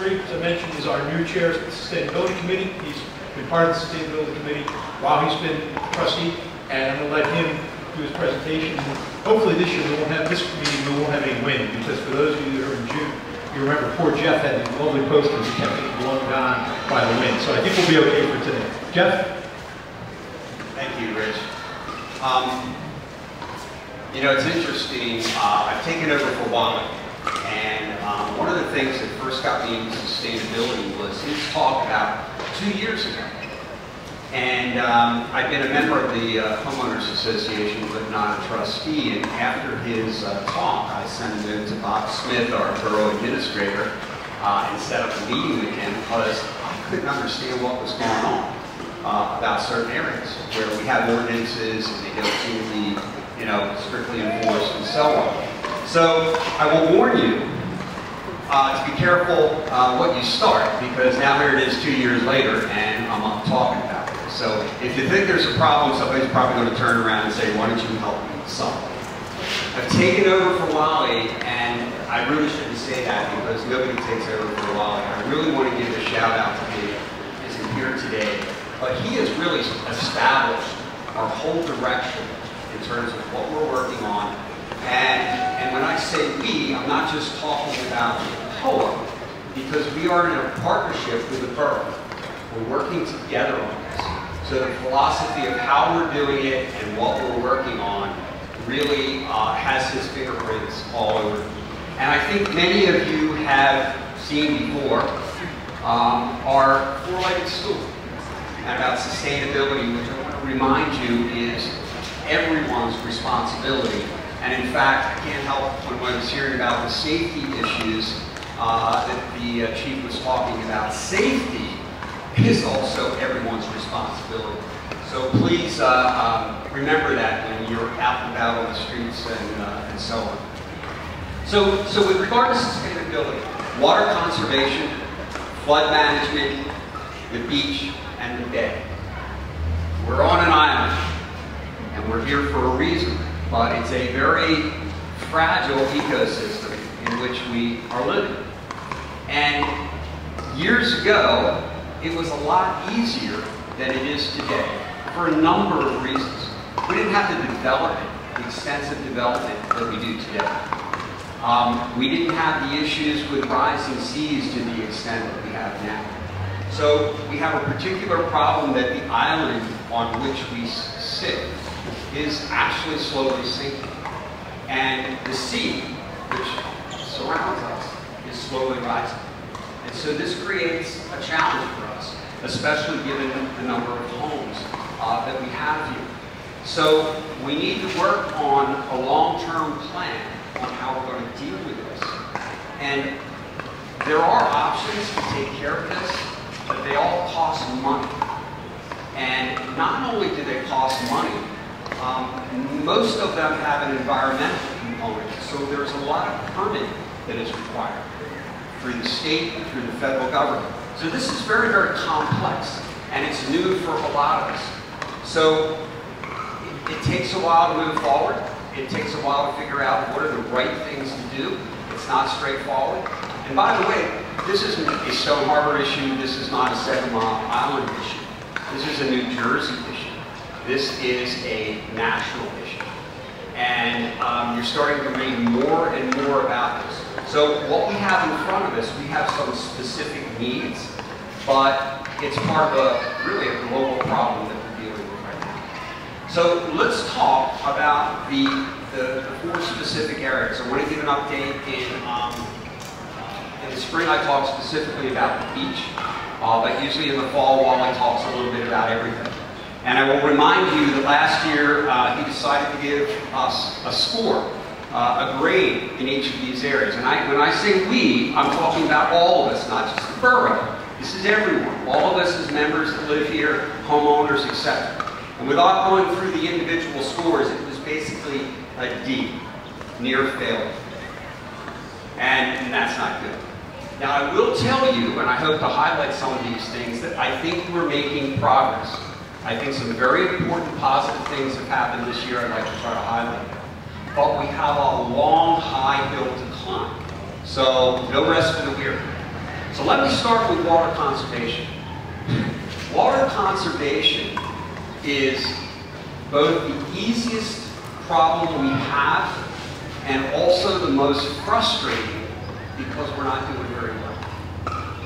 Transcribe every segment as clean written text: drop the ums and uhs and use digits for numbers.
Street, as I mentioned, is our new chair of the Sustainability Committee. He's been part of the Sustainability Committee while he's been trustee, and I'm going to let him do his presentation. Hopefully this year we won't have this meeting, we won't have any wind, because for those of you that are in June, you remember poor Jeff had these lovely posters that kept getting blown down by the wind. So I think we'll be okay for today. Jeff? Thank you, Rich. You know, it's interesting. I've taken over for Wally, and one of the things that first got me into sustainability was his talk about 2 years ago. And I've been a member of the Homeowners Association, but not a trustee. And after his talk, I sent a note to Bob Smith, our borough administrator, and set up a meeting with him because I couldn't understand what was going on about certain areas where we have ordinances and they don't seem to be, you know, strictly enforced and so on. So I will warn you to be careful what you start, because now here it is 2 years later and I'm up talking about it. So if you think there's a problem, somebody's probably going to turn around and say, why don't you help me solve it? I've taken over for Wally, and I really shouldn't say that because nobody takes over for Wally. I really want to give a shout out to him. He isn't here today, but he has really established our whole direction in terms of what we're working on. And when I say we, I'm not just talking about POA, because we are in a partnership with the borough. We're working together on this. So the philosophy of how we're doing it and what we're working on really has his fingerprints all over it. And I think many of you have seen before our four-legged stool and about sustainability, which I want to remind you is everyone's responsibility. And in fact, I can't help when I was hearing about the safety issues that the chief was talking about. Safety is also everyone's responsibility. So please remember that when you're out and about on the streets and so on. So with regard to sustainability, water conservation, flood management, the beach, and the bay. We're on an island, and we're here for a reason, but it's a very fragile ecosystem in which we are living. And years ago, it was a lot easier than it is today for a number of reasons. We didn't have the development, the extensive development that we do today. We didn't have the issues with rising seas to the extent that we have now. So we have a particular problem that the island on which we sit is actually slowly sinking. And the sea, which surrounds us, is slowly rising. And so this creates a challenge for us, especially given the number of homes that we have here. So we need to work on a long-term plan on how we're going to deal with this. And there are options to take care of this, but they all cost money. And not only do they cost money, most of them have an environmental component. So there's a lot of permitting that is required through the state and through the federal government. So this is very, very complex, and it's new for a lot of us. So it takes a while to move forward. It takes a while to figure out what are the right things to do. It's not straightforward. And by the way, this isn't a Stone Harbor issue. This is not a 7 Mile Island issue. This is a New Jersey issue. This is a national issue. And you're starting to read more and more about this. So what we have in front of us, we have some specific needs, but it's part of really a global problem that we're dealing with right now. So let's talk about the 4 specific areas. I want to give an update in the spring. I talk specifically about the beach, but usually in the fall, Wally talks a little bit about everything. And I will remind you that last year he decided to give us a score, a grade in each of these areas. And when I say we, I'm talking about all of us, not just the borough. This is everyone. All of us as members that live here, homeowners, etc. And without going through the individual scores, it was basically a D, near failure. And that's not good. Now I will tell you, and I hope to highlight some of these things, that I think we're making progress. I think some very important positive things have happened this year I'd like to try to highlight. But we have a long, high hill to climb. So no rest for the weary. So let me start with water conservation. Water conservation is both the easiest problem we have and also the most frustrating because we're not doing very well.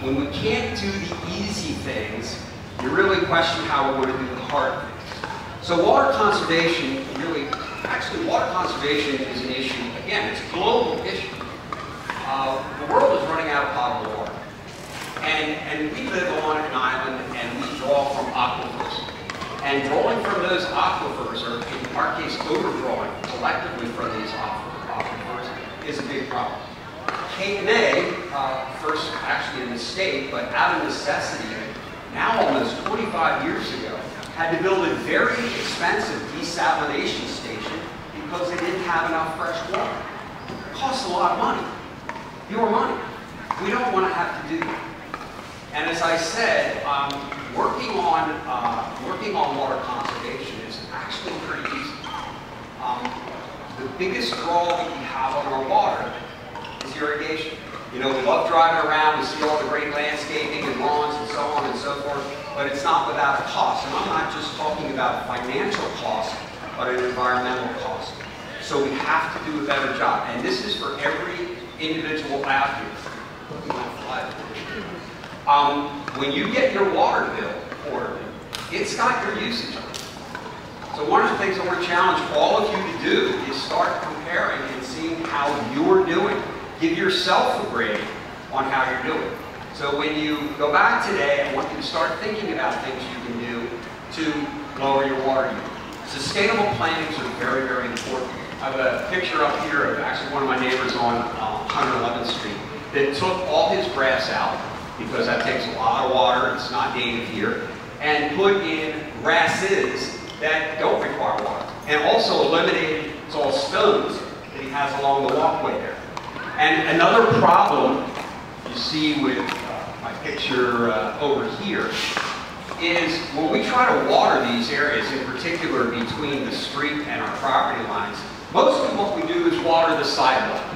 When we can't do the easy things, you really question how we're going to do the hard things. So water conservation water conservation is an issue. Again, it's a global issue. The world is running out of potable water. And we live on an island and we draw from aquifers. And drawing from those aquifers, or in our case, overdrawing collectively from these aquifers, is a big problem. Cape May, first actually in the state, but out of necessity, now almost 25 years ago, had to build a very expensive desalination station because they didn't have enough fresh water. It costs a lot of money. Your money. We don't want to have to do that. And as I said, working on water conservation is actually pretty easy. The biggest draw that we have on our water is irrigation. You know, we love driving around, we see all the great landscaping and lawns and so on and so forth, but it's not without a cost. And I'm not just talking about financial cost, but an environmental cost. So we have to do a better job. And this is for every individual out here. When you get your water bill quarterly, it's got your usage on it. So one of the things I want to challenge all of you to do is start comparing and seeing how you're doing. Give yourself a grade on how you're doing. So when you go back today, I want you to start thinking about things you can do to lower your water use. Sustainable plantings are very, very important. I have a picture up here of actually one of my neighbors on 111th Street that took all his grass out, because that takes a lot of water, it's not native here, and put in grasses that don't require water. And also eliminated, it's all stones that he has along the walkway there. And another problem you see with my picture over here is when we try to water these areas, in particular between the street and our property lines, most of what we do is water the sidewalk.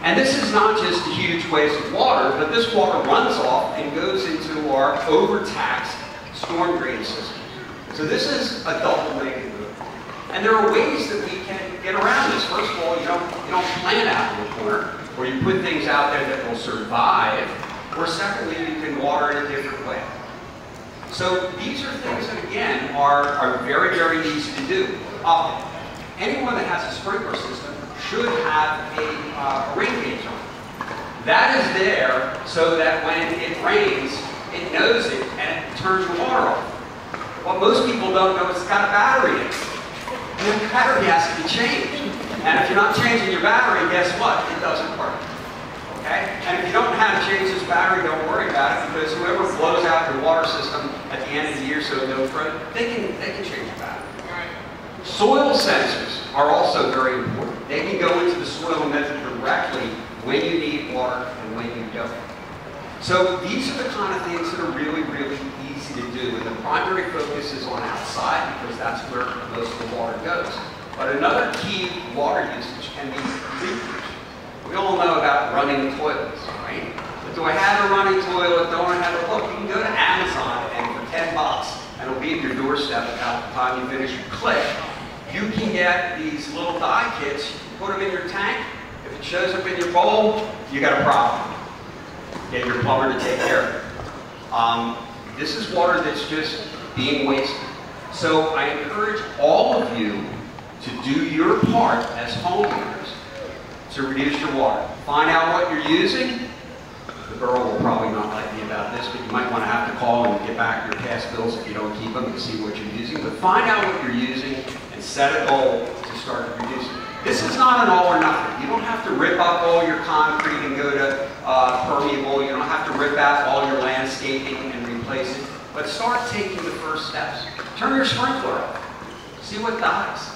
And this is not just a huge waste of water, but this water runs off and goes into our overtaxed storm drain system. So this is a double negative. And there are ways that we can get around this. First of all, you don't plant out in the corner, or you put things out there that will survive. Or secondly, you can water in a different way. So these are things that, again, are very, very easy to do. Anyone that has a sprinkler system should have a rain gauge on. That is there so that when it rains, it knows it and it turns the water off. What most people don't know is it's got a battery in it. And the battery has to be changed. And if you're not changing your battery, guess what? It doesn't work. Okay? And if you don't know how to change this battery, don't worry about it, because whoever blows out your water system at the end of the year so it don't throw, they can change the battery. Soil sensors are also very important. They can go into the soil and measure directly when you need water and when you don't. So these are the kind of things that are really, really easy to do. And the primary focus is on outside because that's where most of the water goes. But another key water usage can be leakage. We all know about running toilets, right? But do I have a running toilet? Don't I have a look? You can go to Amazon and for 10 bucks, and it'll be at your doorstep about the time you finish your click. You can get these little dye kits, put them in your tank. If it shows up in your bowl, you got a problem. Get your plumber to take care of it. This is water that's just being wasted. So I encourage all of you to do your part as homeowners to reduce your water. Find out what you're using. The borough will probably not like me about this, but you might want to have to call and get back your past bills if you don't keep them and see what you're using. But find out what you're using and set a goal to start reducing. This is not an all or nothing. You don't have to rip up all your concrete and go to permeable. You don't have to rip out all your landscaping and replace it. But start taking the first steps. Turn your sprinkler off. See what dies.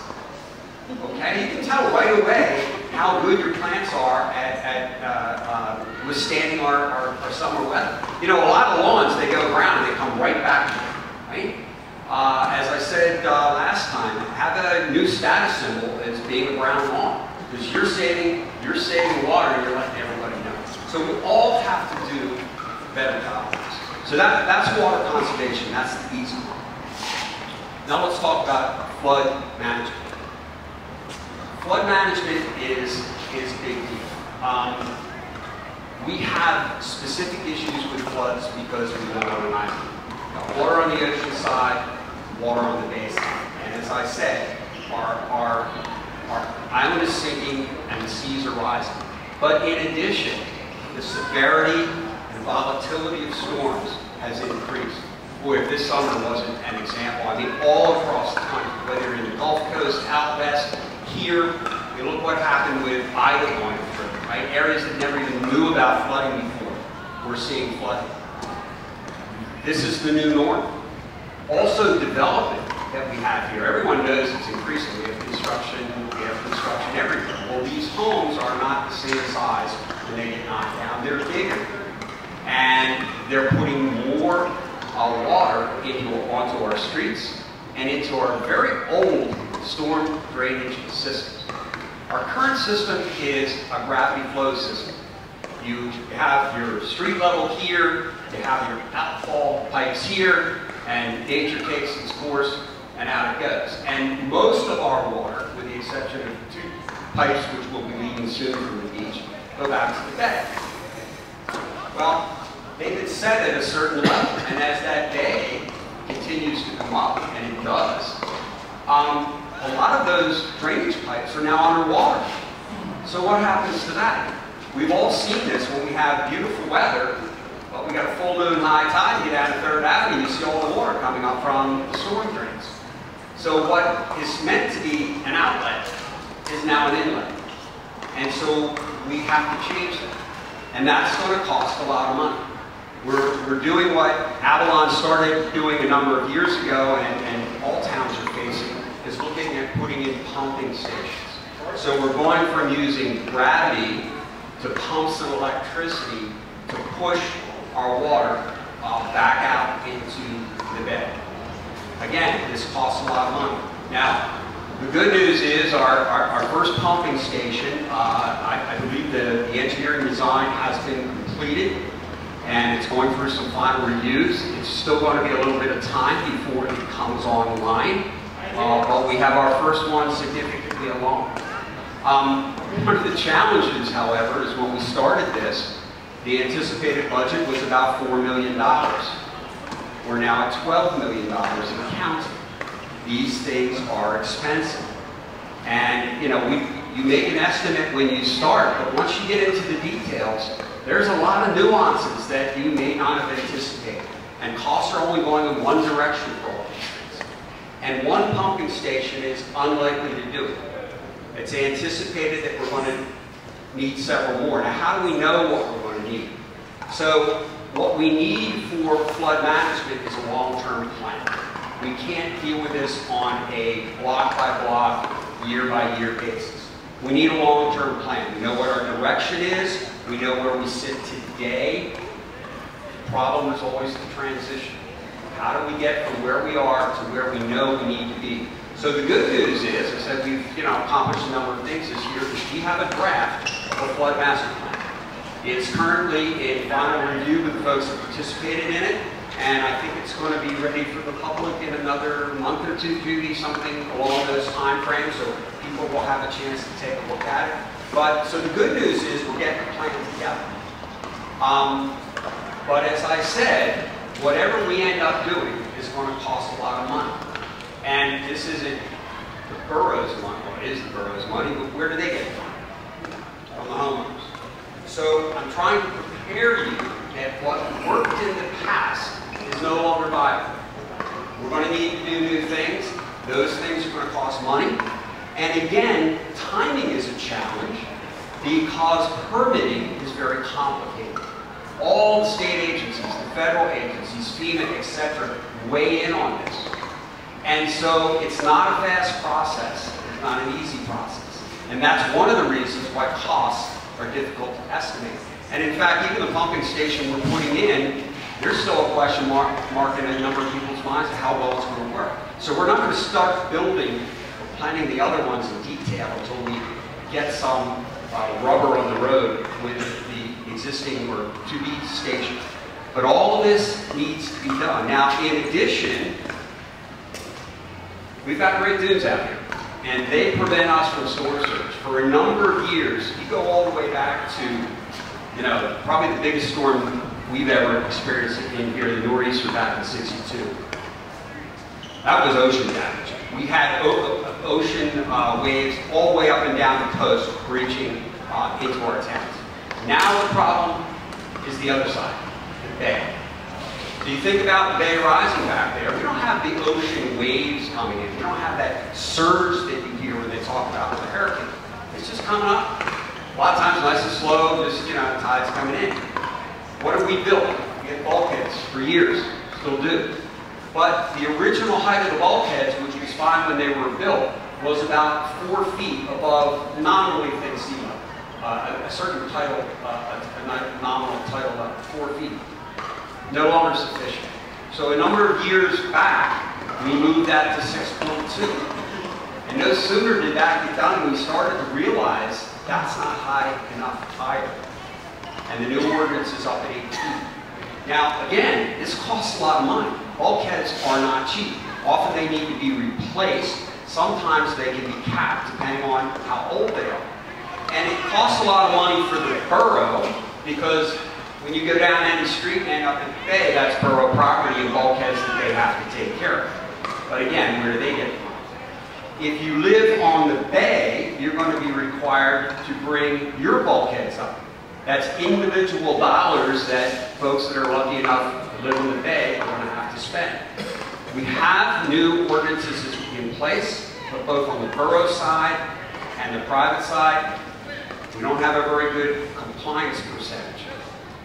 Okay? You can tell right away how good your plants are at withstanding our summer weather. You know, a lot of lawns, they go brown and they come right back again, right? As I said last time, have a new status symbol as being a brown lawn, because you're saving water and you're letting everybody know. So we all have to do better tolerance. So that's water conservation. That's the easy one. Now let's talk about flood management. Flood management is a big deal. We have specific issues with floods because we live on an island. Got water on the ocean side, water on the bay side. And as I said, our island is sinking and the seas are rising. But in addition, the severity and volatility of storms has increased. Boy, if this summer wasn't an example, I mean, all across the country, whether you're in the Gulf Coast, out west, here, you look what happened with Ida going through, right? Areas that never even knew about flooding before, we're seeing flooding. This is the new norm. Also, development that we have here. Everyone knows it's increasing. We have construction everywhere. Well, these homes are not the same size when they get knocked down. They're bigger. And they're putting more water onto our streets and into our very old storm drainage systems. Our current system is a gravity flow system. You have your street level here, you have your outfall pipes here, and nature takes its course and out it goes. And most of our water, with the exception of 2 pipes which will be leaving soon from the beach, go back to the bay. Well, they've been set at a certain level, and as that bay continues to come up, and it does, a lot of those drainage pipes are now underwater. So what happens to that? We've all seen this when we have beautiful weather, but we got a full moon high tide, you get down to 3rd Avenue, you see all the water coming up from the storm drains. So what is meant to be an outlet is now an inlet. And so we have to change that. And that's going to cost a lot of money. We're doing what Avalon started doing a number of years ago, and all towns are facing, is looking at putting in pumping stations. So we're going from using gravity to pumps and electricity to push our water back out into the bay. Again, this costs a lot of money. Now, the good news is our first pumping station, I believe the engineering design has been completed, and it's going through some final reviews. It's still going to be a little bit of time before it comes online, but we have our first one significantly along. One of the challenges, however, is when we started this, the anticipated budget was about $4 million. We're now at $12 million and counting. These things are expensive. And, you know, you make an estimate when you start, but once you get into the details, there's a lot of nuances that you may not have anticipated. And costs are only going in one direction for all these things. And one pumping station is unlikely to do it. It's anticipated that we're going to need several more. Now, how do we know what we're going to need? So, what we need for flood management is a long-term plan. We can't deal with this on a block-by-block, year-by-year basis. We need a long-term plan. We know what our direction is. We know where we sit today. The problem is always the transition. How do we get from where we are to where we know we need to be? So the good news is, I said we've accomplished a number of things this year. We have a draft of a flood master plan. It's currently in final review with the folks that participated in it, and I think it's going to be ready for the public in another month or two, maybe something along those time frames, so people will have a chance to take a look at it. But so the good news is we're getting the plan together. But as I said, whatever we end up doing is going to cost a lot of money. And this isn't the borough's money. Well, it is the borough's money, but where do they get it from? From the homeowners. So I'm trying to prepare you that what worked in the past is no longer viable. We're going to need to do new things. Those things are going to cost money. And again, timing is a challenge because permitting is very complicated. All the state agencies, the federal agencies, FEMA, etc., weigh in on this. And so it's not a fast process. It's not an easy process. And that's one of the reasons why costs are difficult to estimate. And in fact, even the pumping station we're putting in, there's still a question mark in a number of people's minds of how well it's going to work. So we're not going to start building or planning the other ones in detail until we get some rubber on the road with the existing or to-be station. But all of this needs to be done. Now, in addition, we've got great dunes out here, and they prevent us from storm surge. For a number of years, you go all the way back to, you know, probably the biggest storm we've ever experienced in here, the nor'easter back in '62. That was ocean damage. We had ocean waves all the way up and down the coast, reaching into our towns. Now the problem is the other side, the bay. So you think about the bay rising back there, we don't have the ocean waves coming in. We don't have that surge that you hear when they talk about with a hurricane. It's just coming up. A lot of times nice and slow, just, you know, tide's coming in. What have we built? We had bulkheads for years, still do. But the original height of the bulkheads, which was fine when they were built, was about 4 feet above nominally thin sea level. A certain title, a nominal title level, 4 feet. No longer sufficient. So a number of years back, we moved that to 6.2. And no sooner did that get done, we started to realize that's not high enough either. And the new ordinance is up at 8 feet. Now, again, this costs a lot of money. Bulkheads are not cheap. Often they need to be replaced. Sometimes they can be capped, depending on how old they are. And it costs a lot of money for the borough, because when you go down any street and end up in the bay, that's borough property and bulkheads that they have to take care of. But again, where do they get the money? If you live on the bay, you're going to be required to bring your bulkheads up. That's individual dollars that folks that are lucky enough to live in the bay are going to have to spend. We have new ordinances in place, but both on the borough side and the private side, we don't have a very good compliance percentage.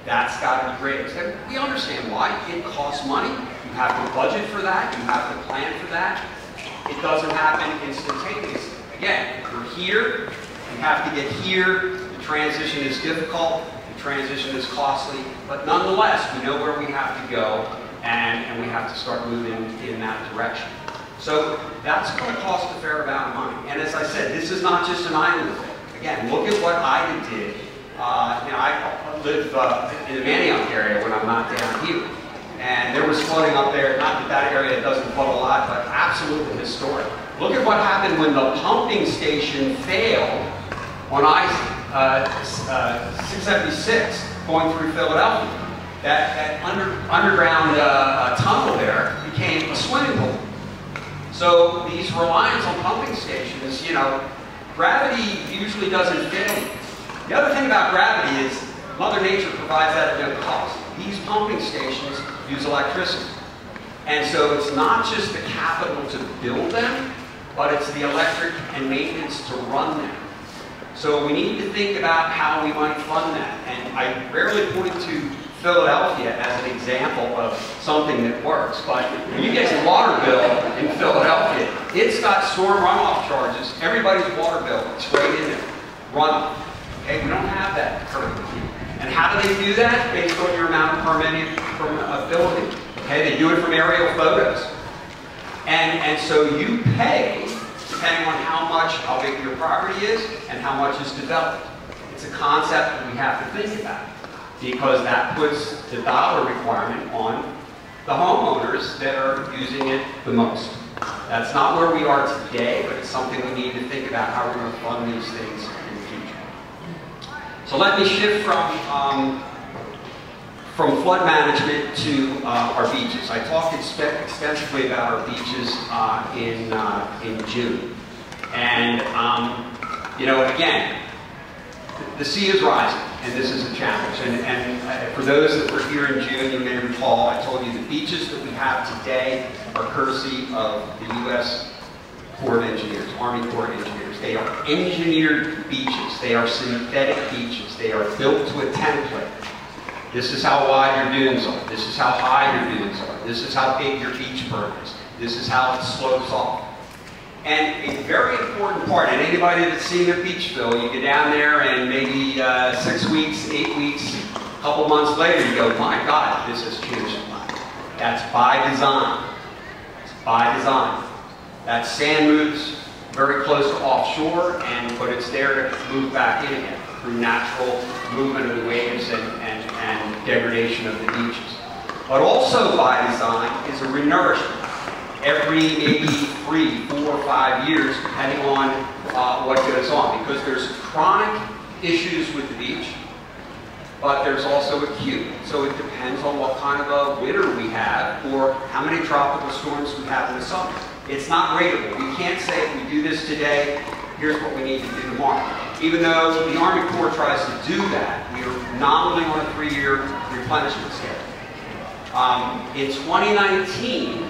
That's got to be raised. And we understand why. It costs money. You have to budget for that. You have to plan for that. It doesn't happen instantaneously. Again, we're here. We have to get here. The transition is difficult. The transition is costly. But nonetheless, we know where we have to go, and we have to start moving in that direction. So that's going to cost a fair amount of money. And as I said, this is not just an island thing. Again, look at what Ida did. I live in the Manayunk area when I'm not down here. And there was flooding up there. Not that that area doesn't flood a lot, but absolutely historic. Look at what happened when the pumping station failed on I-676 going through Philadelphia. That underground tunnel there became a swimming pool. So these reliance on pumping stations, you know, gravity usually doesn't fail. The other thing about gravity is Mother Nature provides that at no cost. These pumping stations use electricity. And so it's not just the capital to build them, but it's the electric and maintenance to run them. So we need to think about how we might fund that. And I rarely point to Philadelphia as an example of something that works, but when you get your water bill in Philadelphia, it's got storm runoff charges. Everybody's water bill, it's right in there. Runoff. Okay, we don't have that currently. And how do they do that? Based on your amount of permeability. Okay, they do it from aerial photos. And so you pay depending on how big your property is and how much is developed. It's a concept that we have to think about, because that puts the dollar requirement on the homeowners that are using it the most. That's not where we are today, but it's something we need to think about how we're going to fund these things in the future. So let me shift from flood management to our beaches. I talked extensively about our beaches in June. And, you know, again, the sea is rising, and this is a challenge. And for those that were here in June, you may recall, I told you the beaches that we have today are courtesy of the U.S. Corps of Engineers, Army Corps of Engineers. They are engineered beaches. They are synthetic beaches. They are built to a template. This is how wide your dunes are. This is how high your dunes are. This is how big your beach berm is. This is how it slopes off. And a very important part, and anybody that's seen a Beachville, you get down there and maybe 6 weeks, 8 weeks, a couple months later, you go, my God, this has changed a lot. That's by design. It's by design. That sand moves very close to offshore, but it's there to move back in again through natural movement of the waves and degradation of the beaches. But also by design is a renourishment every maybe 3, 4, 5 years, depending on what goes on. Because there's chronic issues with the beach, but there's also acute. So it depends on what kind of a winter we have or how many tropical storms we have in the summer. It's not ratable. We can't say if we do this today, here's what we need to do tomorrow. Even though the Army Corps tries to do that, we are nominally on a 3-year replenishment schedule. In 2019,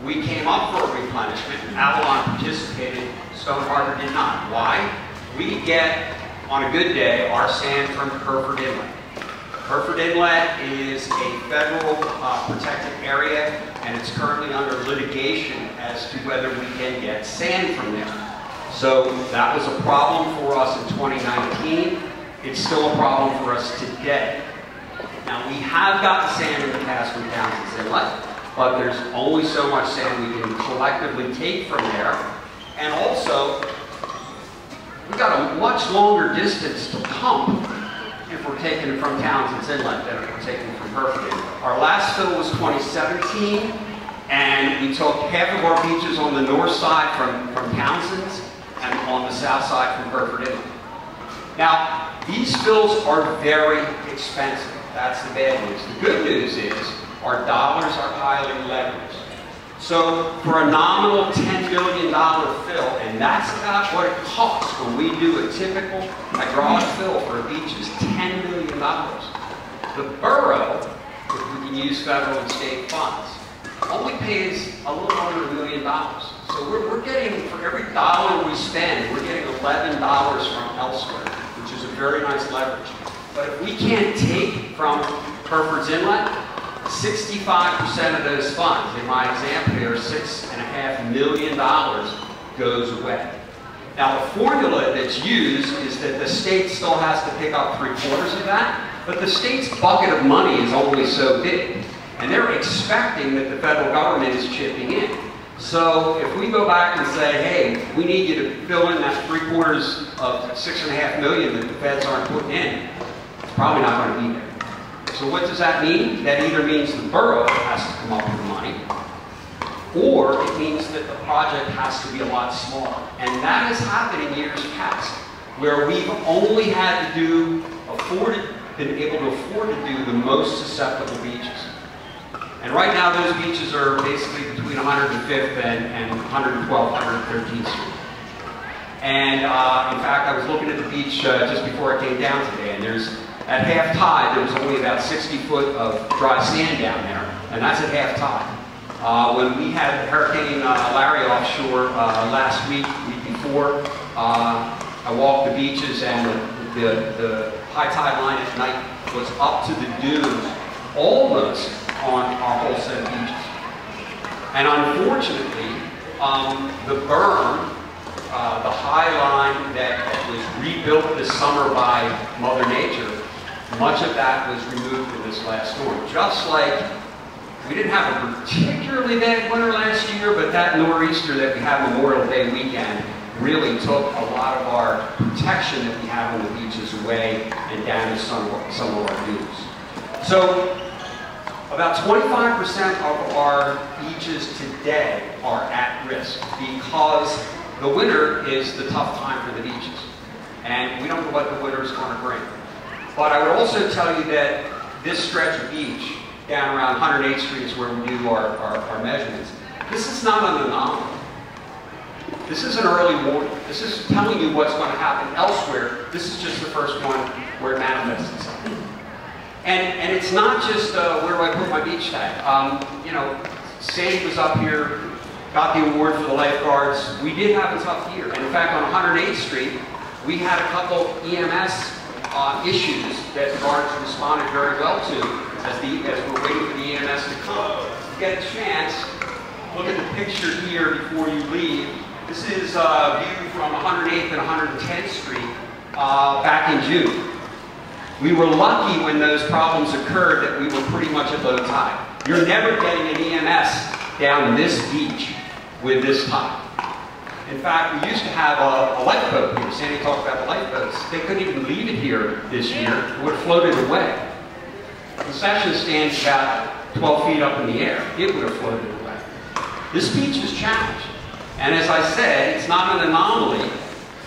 we came up for a replenishment. Avalon participated, Stone Harbor did not. Why? We get, on a good day, our sand from Hereford Inlet. Hereford Inlet is a federal protected area, and it's currently under litigation as to whether we can get sand from there. So that was a problem for us in 2019. It's still a problem for us today. Now, we have gotten sand in the past from Townsend's Inlet, but there's only so much sand we can collectively take from there. And also, we've got a much longer distance to pump if we're taking it from Townsend's Inlet than if we're taking it from Hereford Inlet. Our last fill was 2017, and we took half of our beaches on the north side from Townsend's and on the south side from Hereford Inlet. Now, these fills are very expensive. That's the bad news. The good news is our dollars are highly leveraged. So for a nominal $10 billion fill, and that's about what it costs when we do a typical hydraulic fill for a beach is $10 million. The borough, if we can use federal and state funds, only pays a little under $1 million. So we're getting, for every dollar we spend, we're getting $11 from elsewhere, which is a very nice leverage. But if we can't take from Hereford's Inlet, 65% of those funds, in my example here, $6.5 million goes away. Now the formula that's used is that the state still has to pick up 3/4 of that, but the state's bucket of money is only so big. And they're expecting that the federal government is chipping in. So if we go back and say, hey, we need you to fill in that 3/4 of $6.5 million that the feds aren't putting in, it's probably not going to be there. So what does that mean? That either means the borough has to come up with the money, or it means that the project has to be a lot smaller. And that has happened in years past, where we've only had to been able to afford to do the most susceptible beaches. And right now those beaches are basically between 105th and 112th, 113th Street. And in fact, I was looking at the beach just before I came down today, and at half tide, there was only about 60 foot of dry sand down there, and that's at half tide. When we had Hurricane Larry offshore last week before, I walked the beaches, and the high tide line at night was up to the dunes, almost on our whole set of beaches. And unfortunately, the berm, the high line that was rebuilt this summer by Mother Nature, much of that was removed in this last storm. Just like we didn't have a particularly bad winter last year, but that nor'easter that we had Memorial Day weekend really took a lot of our protection that we have on the beaches away and damaged some of our dunes. So about 25% of our beaches today are at risk because the winter is the tough time for the beaches. And we don't know what the winter is going to bring. But I would also tell you that this stretch of beach down around 108th Street is where we do our measurements. This is not an anomaly. This is an early warning. This is telling you what's going to happen elsewhere. This is just the first one where it manifests itself. And it's not just where do I put my beach tag. You know, Sandy was up here, got the award for the lifeguards. We did have a tough year. And in fact, on 108th Street, we had a couple EMS issues that the guards responded very well to as we're waiting for the EMS to come. If you get a chance, look at the picture here before you leave. This is a view from 108th and 110th Street back in June. We were lucky when those problems occurred that we were pretty much at low tide. You're never getting an EMS down this beach with this tide. In fact, we used to have a lifeboat here. Sandy talked about the lifeboats. They couldn't even leave it here this year. It would have floated away. The concession stand's about 12 feet up in the air, it would have floated away. This beach is challenged. And as I said, it's not an anomaly,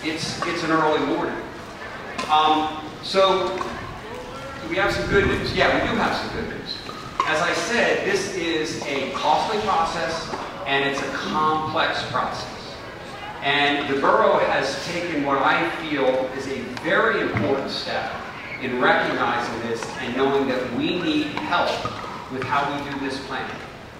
it's an early warning. So, do we have some good news? Yeah, we do have some good news. As I said, this is a costly process, and it's a complex process. And the borough has taken what I feel is a very important step in recognizing this and knowing that we need help with how we do this planning.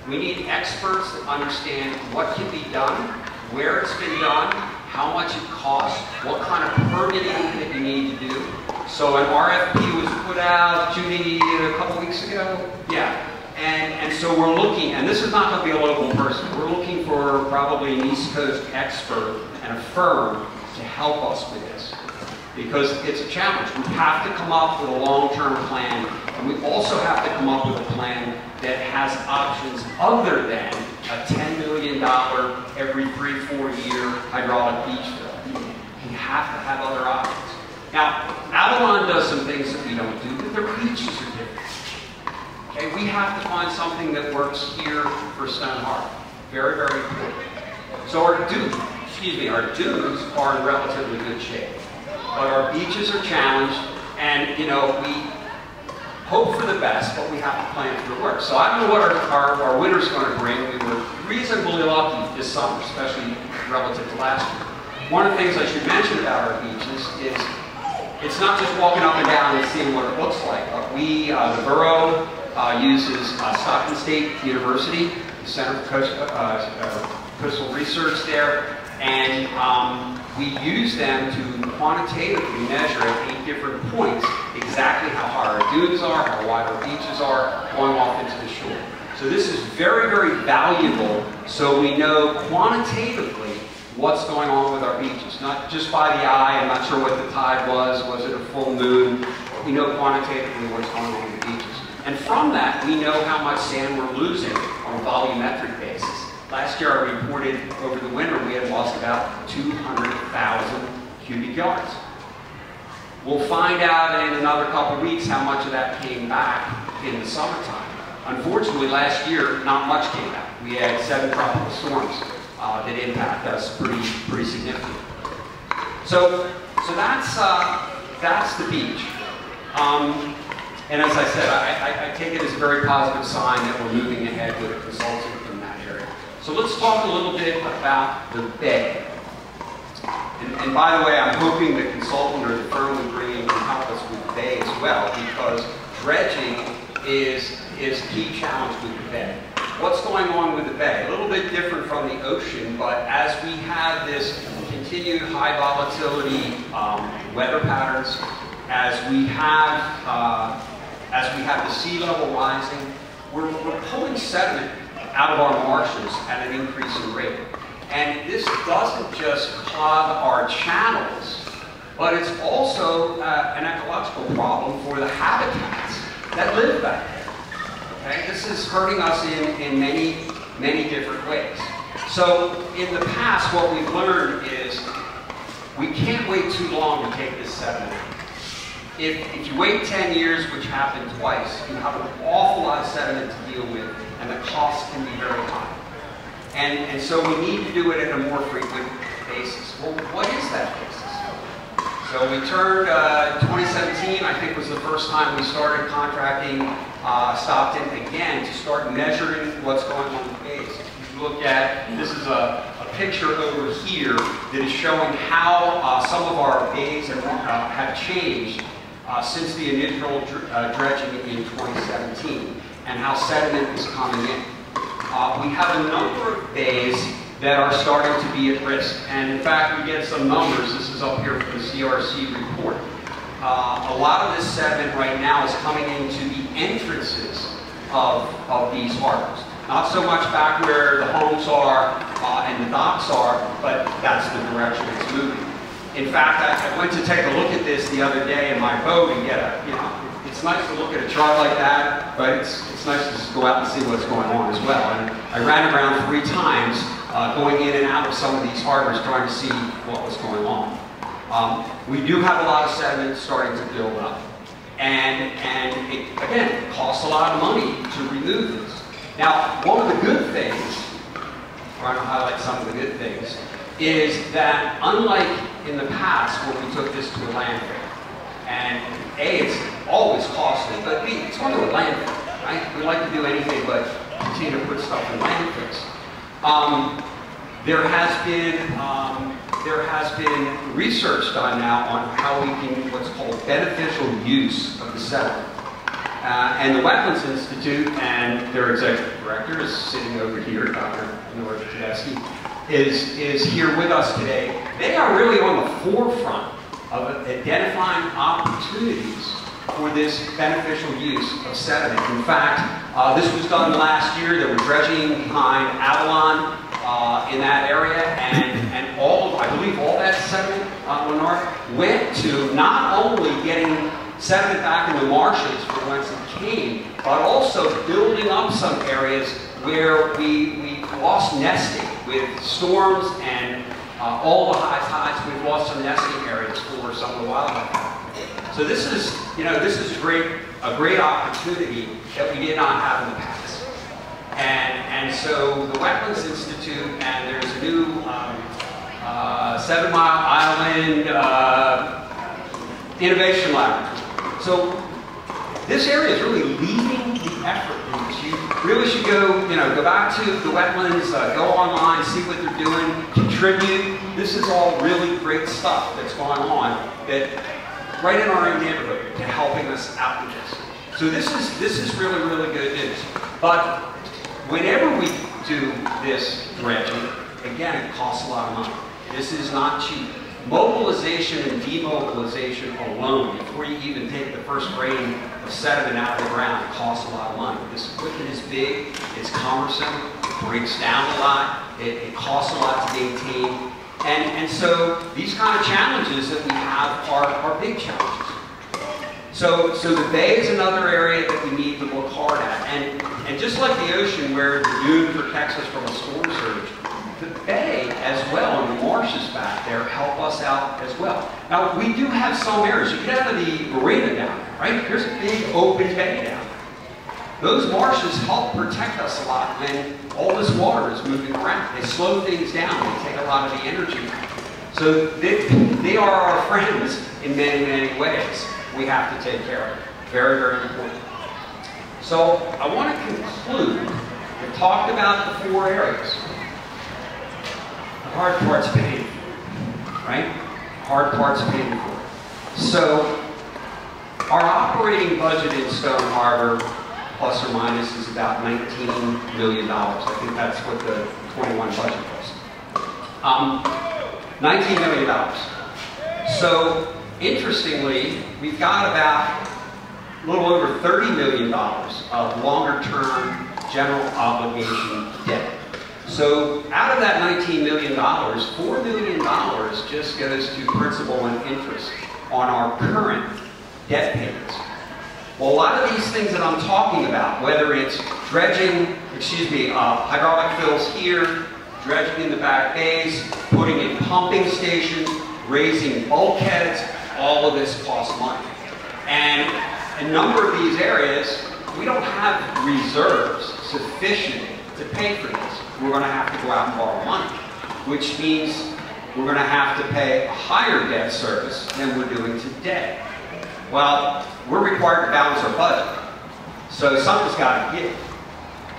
We need experts that understand what can be done, where it's been done, how much it costs, what kind of permitting that you need to do. So an RFP was put out, Judy, a couple weeks ago? Yeah. And so we're looking, and this is not going to be a local person, we're looking for probably an East Coast expert and a firm to help us with this. Because it's a challenge. We have to come up with a long-term plan, and we also have to come up with a plan that has options other than a $10 million every 3-4 year hydraulic beach fill. We have to have other options. Now, Avalon does some things that we don't do, but their beaches are different. Okay, we have to find something that works here for Stone Harbor. Very, very important. So our dunes are in relatively good shape. But our beaches are challenged, and you know, we hope for the best, but we have to plan for the worst. So I don't know what our winter's going to bring. We were reasonably lucky this summer, especially relative to last year. One of the things I should mention about our beaches is it's not just walking up and down and seeing what it looks like, but the borough uses Stockton State University, the Center for Coastal Research there, and we use them to quantitatively measure at 8 different points exactly how high our dunes are, how wide our beaches are, going off into the shore. So this is very, very valuable, so we know quantitatively what's going on with our beaches, not just by the eye. I'm not sure what the tide was it a full moon? We know quantitatively what's going on with the beaches. And from that, we know how much sand we're losing on a volumetric basis. Last year, I reported over the winter we had lost about 200,000 cubic yards. We'll find out in another couple of weeks how much of that came back in the summertime. Unfortunately, last year, not much came back. We had 7 tropical storms that impact us pretty significantly. So that's the beach. And as I said, I take it as a very positive sign that we're moving ahead with a consultant in that area. So let's talk a little bit about the bay. And by the way, I'm hoping the consultant or the firm we bring in can help us with the bay as well, because dredging is a key challenge with the bay. What's going on with the bay? A little bit different from the ocean, but as we have this continued high volatility weather patterns, as we have the sea level rising, we're pulling sediment out of our marshes at an increasing rate. And this doesn't just clog our channels, but it's also an ecological problem for the habitats that live back there. Okay? This is hurting us in many different ways. So in the past, what we've learned is we can't wait too long to take this sediment out. If you wait 10 years, which happened twice, you have an awful lot of sediment to deal with, and the cost can be very high. And so we need to do it at a more frequent basis. Well, what is that basis? So we turned 2017, I think was the first time we started contracting Stockton again to start measuring what's going on with the bays. If you look at, this is a picture over here that is showing how some of our bays have changed since the initial dredging in 2017, and how sediment is coming in. We have a number of bays that are starting to be at risk, and in fact we get some numbers. This is up here from the CRC report. A lot of this sediment right now is coming into the entrances of these harbors. Not so much back where the homes are and the docks are, but that's the direction it's moving. In fact, I went to take a look at this the other day in my boat and get it's nice to look at a chart like that, but it's nice to just go out and see what's going on as well. And I ran around 3 times going in and out of some of these harbors trying to see what was going on. We do have a lot of sediment starting to build up. And it, again, costs a lot of money to remove this. Now, one of the good things, trying to highlight some of the good things, is that unlike in the past where we took this to a landfill, and A, it's always costly, but B, it's going to a landfill, right? We like to do anything but continue to put stuff in landfills. There has been research done now on how we can, what's called beneficial use of the sediment. And the Wetlands Institute and their executive director is sitting over here, Dr. Nora Tedeschi, is here with us today. They are really on the forefront of identifying opportunities for this beneficial use of sediment. In fact, this was done last year. There was dredging behind Avalon in that area, and all, I believe all that sediment, Lenore, went to not only getting sediment back in the marshes from whence it came, but also building up some areas where we lost nesting with storms and all the high tides. We've lost some nesting areas for some of the wildlife. So this is, this is a great opportunity that we did not have in the past. And so the Wetlands Institute, and there's a new 7 Mile Island Innovation Laboratory. So this area is really leading the effort in this. You really should go, go back to the wetlands, go online, see what they're doing, contribute. This is all really great stuff that's going on that right in our own neighborhood to helping us out with this. So this is really, really good news. But whenever we do this dredging, again, it costs a lot of money. This is not cheap. Mobilization and demobilization alone, before you even take the first grain of sediment out of the ground, it costs a lot of money. This equipment is big, it's cumbersome, it breaks down a lot, it costs a lot to maintain. And so these kind of challenges that we have are big challenges. So the bay is another area that we need to look hard at. And just like the ocean where the dune protects us from a storm surge, the bay as well, and the marshes back there help us out as well. Now, we do have some areas. You get out of the marina down there, right? There's a big open bay down there. Those marshes help protect us a lot when all this water is moving around. They slow things down. They take a lot of the energy out. So they are our friends in many, many ways. We have to take care of it. Very, very important. So I want to conclude. We've talked about the 4 areas. The hard part's paid for, right? Hard part's paid for. So our operating budget in Stone Harbor, plus or minus, is about $19 million. I think that's what the 21 budget was. $19 million. So interestingly, we've got about a little over $30 million of longer-term general obligation debt. So out of that $19 million, $4 million just goes to principal and interest on our current debt payments. Well, a lot of these things that I'm talking about, whether it's dredging, hydraulic fills here, dredging in the back bays, putting in pumping stations, raising bulkheads, all of this costs money. And a number of these areas, we don't have reserves sufficient to pay for this. We're going to have to go out and borrow money, which means we're going to have to pay a higher debt service than we're doing today. Well, we're required to balance our budget, so something's got to give.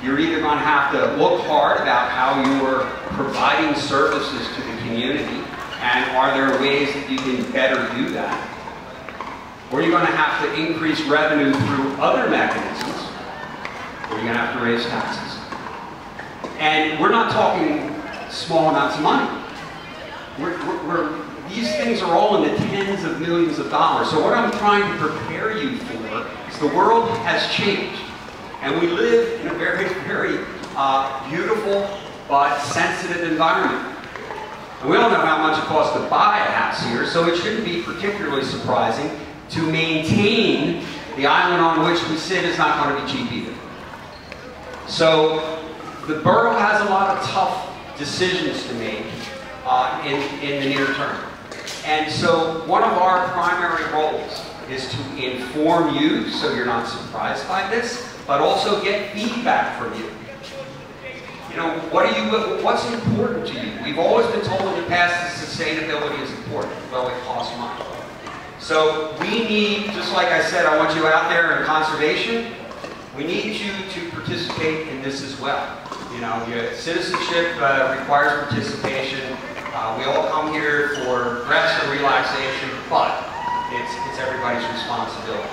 You're either going to have to look hard about how you're providing services to the community, and are there ways that you can better do that, or you're going to have to increase revenue through other mechanisms, or you're going to have to raise taxes. And we're not talking small amounts of money. These things are all in the tens of millions of dollars. So what I'm trying to prepare you for is the world has changed. And we live in a very, very beautiful but sensitive environment. And we all know how much it costs to buy a house here, so it shouldn't be particularly surprising to maintain the island on which we sit is not going to be cheap either. So the borough has a lot of tough decisions to make in the near term. And so one of our primary roles is to inform you so you're not surprised by this, but also get feedback from you. You know, what's important to you? We've always been told in the past that sustainability is important. Well, it costs money. So we need, just like I said, I want you out there in conservation. We need you to participate in this as well. You know, citizenship requires participation. We all come here for rest and relaxation, but it's everybody's responsibility.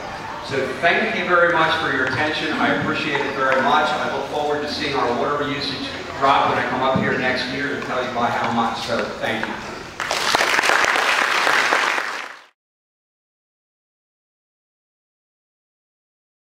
So thank you very much for your attention. I appreciate it very much. I look forward to seeing our water usage drop when I come up here next year and tell you by how much. So thank you.